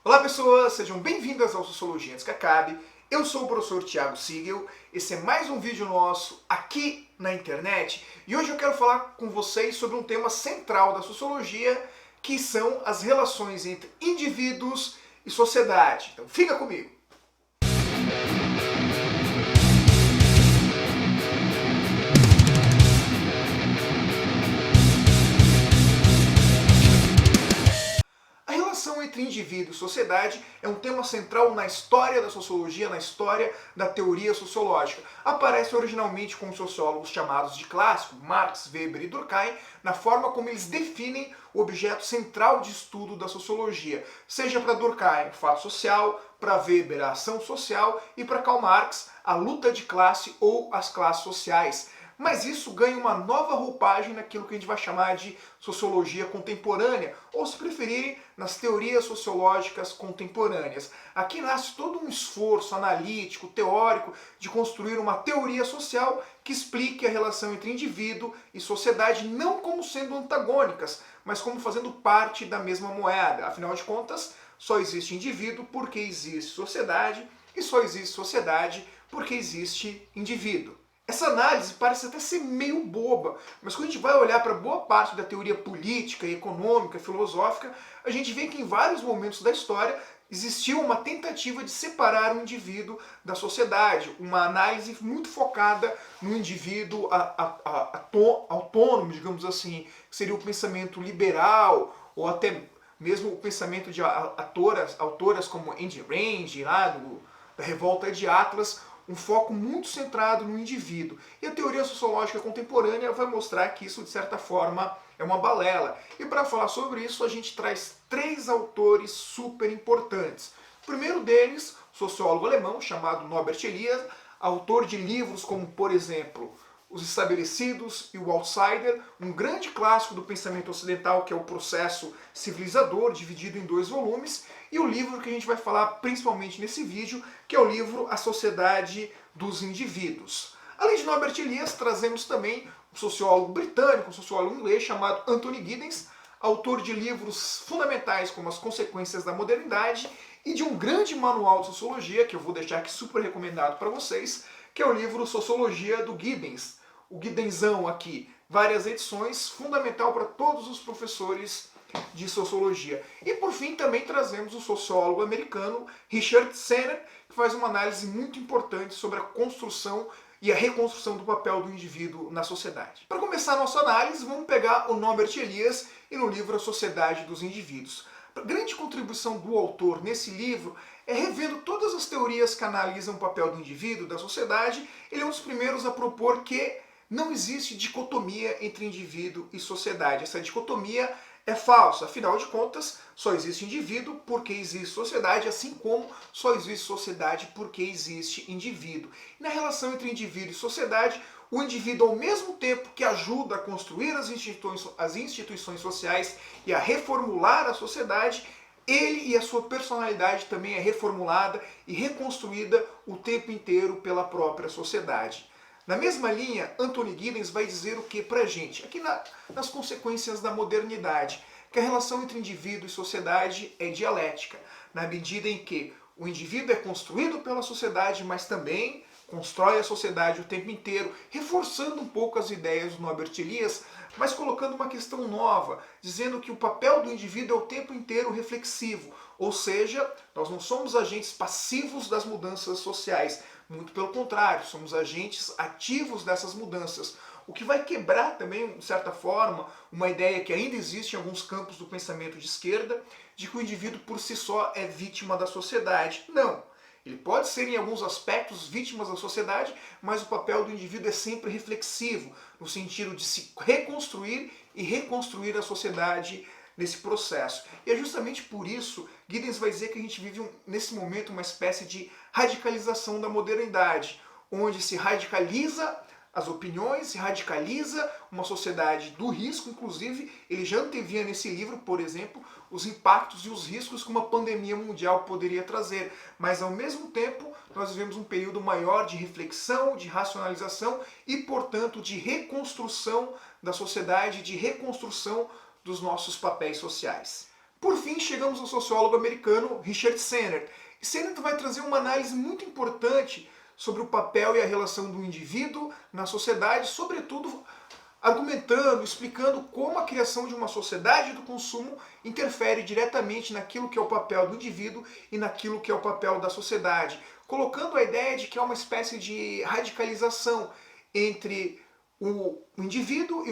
Olá pessoas, sejam bem-vindas ao Sociologia Antes que Acabe. Eu sou o professor Thiago Siegel, esse é mais um vídeo nosso aqui na internet e hoje eu quero falar com vocês sobre um tema central da sociologia, que são as relações entre indivíduos e sociedade. Então fica comigo! A relação entre indivíduo e sociedade é um tema central na história da sociologia, na história da teoria sociológica. Aparece originalmente com os sociólogos chamados de clássico, Marx, Weber e Durkheim, na forma como eles definem o objeto central de estudo da sociologia. Seja para Durkheim, o fato social, para Weber, a ação social e para Karl Marx, a luta de classe ou as classes sociais. Mas isso ganha uma nova roupagem naquilo que a gente vai chamar de sociologia contemporânea, ou se preferirem, nas teorias sociológicas contemporâneas. Aqui nasce todo um esforço analítico, teórico, de construir uma teoria social que explique a relação entre indivíduo e sociedade não como sendo antagônicas, mas como fazendo parte da mesma moeda. Afinal de contas, só existe indivíduo porque existe sociedade, e só existe sociedade porque existe indivíduo. Essa análise parece até ser meio boba, mas quando a gente vai olhar para boa parte da teoria política, econômica, filosófica, a gente vê que em vários momentos da história existiu uma tentativa de separar o indivíduo da sociedade, uma análise muito focada no indivíduo autônomo, digamos assim, que seria o pensamento liberal, ou até mesmo o pensamento de autoras como Ayn Rand, lá da Revolta de Atlas, um foco muito centrado no indivíduo. E a teoria sociológica contemporânea vai mostrar que isso, de certa forma, é uma balela. E para falar sobre isso, a gente traz três autores super importantes. O primeiro deles, sociólogo alemão chamado Norbert Elias, autor de livros como, por exemplo, Os Estabelecidos e o Outsider, um grande clássico do pensamento ocidental, que é o Processo Civilizador, dividido em 2 volumes, e o livro que a gente vai falar principalmente nesse vídeo, que é o livro A Sociedade dos Indivíduos. Além de Norbert Elias, trazemos também um sociólogo britânico, um sociólogo inglês chamado Anthony Giddens, autor de livros fundamentais como As Consequências da Modernidade e de um grande manual de sociologia, que eu vou deixar aqui super recomendado para vocês, que é o livro Sociologia do Giddens. O Giddensão aqui, várias edições, fundamental para todos os professores de sociologia. E por fim também trazemos o sociólogo americano Richard Sennett, que faz uma análise muito importante sobre a construção e a reconstrução do papel do indivíduo na sociedade. Para começar a nossa análise, vamos pegar o Norbert Elias e no livro A Sociedade dos Indivíduos. A grande contribuição do autor nesse livro é revendo todas as teorias que analisam o papel do indivíduo, da sociedade. Ele é um dos primeiros a propor que não existe dicotomia entre indivíduo e sociedade. Essa dicotomia é falsa, afinal de contas, só existe indivíduo porque existe sociedade, assim como só existe sociedade porque existe indivíduo. E na relação entre indivíduo e sociedade, o indivíduo, ao mesmo tempo que ajuda a construir as instituições sociais e a reformular a sociedade, ele e a sua personalidade também é reformulada e reconstruída o tempo inteiro pela própria sociedade. Na mesma linha, Anthony Giddens vai dizer o que pra gente? Aqui nas consequências da modernidade, que a relação entre indivíduo e sociedade é dialética, na medida em que o indivíduo é construído pela sociedade, mas também constrói a sociedade o tempo inteiro, reforçando um pouco as ideias do Norbert Elias, mas colocando uma questão nova, dizendo que o papel do indivíduo é o tempo inteiro reflexivo, ou seja, nós não somos agentes passivos das mudanças sociais, muito pelo contrário, somos agentes ativos dessas mudanças. O que vai quebrar também, de certa forma, uma ideia que ainda existe em alguns campos do pensamento de esquerda, de que o indivíduo por si só é vítima da sociedade. Não. Ele pode ser, em alguns aspectos, vítima da sociedade, mas o papel do indivíduo é sempre reflexivo, no sentido de se reconstruir e reconstruir a sociedade nesse processo. E é justamente por isso, Giddens vai dizer que a gente vive, nesse momento, uma espécie de radicalização da modernidade, onde se radicaliza as opiniões, se radicaliza uma sociedade do risco. Inclusive, ele já antevia nesse livro, por exemplo, os impactos e os riscos que uma pandemia mundial poderia trazer. Mas, ao mesmo tempo, nós vivemos um período maior de reflexão, de racionalização e, portanto, de reconstrução da sociedade, de reconstrução dos nossos papéis sociais. Por fim, chegamos ao sociólogo americano Richard Sennett. E Sennett vai trazer uma análise muito importante sobre o papel e a relação do indivíduo na sociedade, sobretudo argumentando, explicando como a criação de uma sociedade do consumo interfere diretamente naquilo que é o papel do indivíduo e naquilo que é o papel da sociedade, colocando a ideia de que há uma espécie de radicalização entre o indivíduo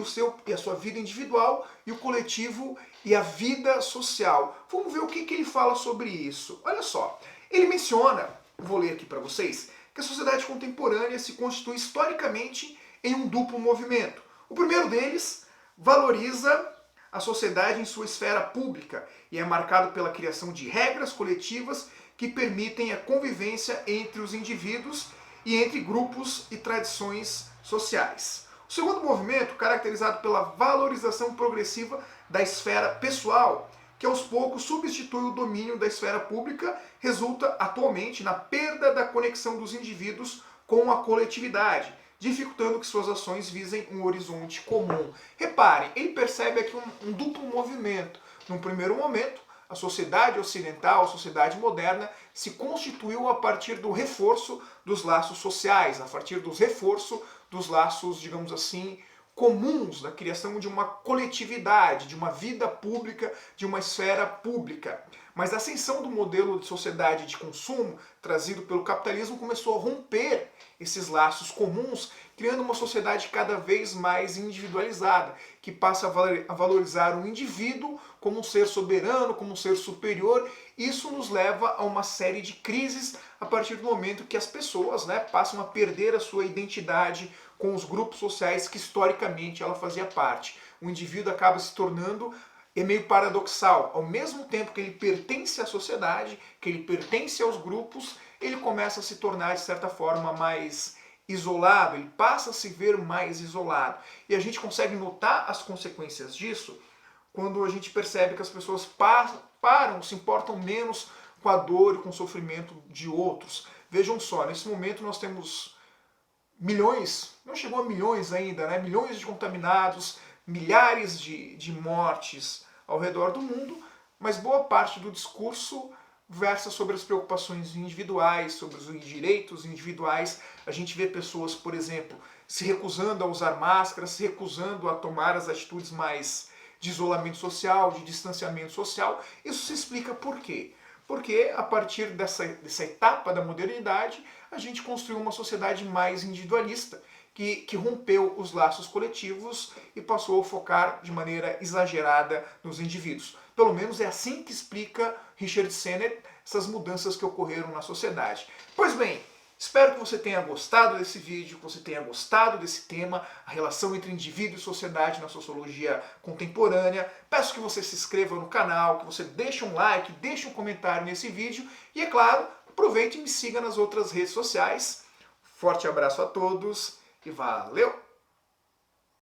e a sua vida individual e o coletivo e a vida social. Vamos ver o que ele fala sobre isso. Olha só, ele menciona, vou ler aqui para vocês, que a sociedade contemporânea se constitui historicamente em um duplo movimento. O primeiro deles valoriza a sociedade em sua esfera pública e é marcado pela criação de regras coletivas que permitem a convivência entre os indivíduos e entre grupos e tradições sociais. O segundo movimento, caracterizado pela valorização progressiva da esfera pessoal, que aos poucos substitui o domínio da esfera pública, resulta atualmente na perda da conexão dos indivíduos com a coletividade, dificultando que suas ações visem um horizonte comum. Reparem, ele percebe aqui um duplo movimento. Num primeiro momento, a sociedade ocidental, a sociedade moderna, se constituiu a partir do reforço dos laços sociais, a partir do reforço dos laços, digamos assim, comuns, da criação de uma coletividade, de uma vida pública, de uma esfera pública. Mas a ascensão do modelo de sociedade de consumo, trazido pelo capitalismo, começou a romper esses laços comuns, criando uma sociedade cada vez mais individualizada, que passa a valorizar o indivíduo como um ser soberano, como um ser superior. Isso nos leva a uma série de crises a partir do momento que as pessoas, passam a perder a sua identidade com os grupos sociais que historicamente ela fazia parte. O indivíduo acaba se tornando meio paradoxal. Ao mesmo tempo que ele pertence à sociedade, que ele pertence aos grupos, ele começa a se tornar, de certa forma, mais isolado, ele passa a se ver mais isolado. E a gente consegue notar as consequências disso quando a gente percebe que as pessoas se importam menos com a dor e com o sofrimento de outros. Vejam só, nesse momento nós temos milhões, não chegou a milhões ainda, milhões de contaminados, milhares de mortes ao redor do mundo, mas boa parte do discurso versa sobre as preocupações individuais, sobre os direitos individuais. A gente vê pessoas, por exemplo, se recusando a usar máscaras, se recusando a tomar as atitudes mais de isolamento social, de distanciamento social. Isso se explica por quê? Porque a partir dessa etapa da modernidade, a gente construiu uma sociedade mais individualista, que rompeu os laços coletivos e passou a focar de maneira exagerada nos indivíduos. Pelo menos é assim que explica Richard Sennett essas mudanças que ocorreram na sociedade. Pois bem, espero que você tenha gostado desse vídeo, que você tenha gostado desse tema, a relação entre indivíduo e sociedade na sociologia contemporânea. Peço que você se inscreva no canal, que você deixe um like, deixe um comentário nesse vídeo e, é claro, aproveite e me siga nas outras redes sociais. Forte abraço a todos e valeu!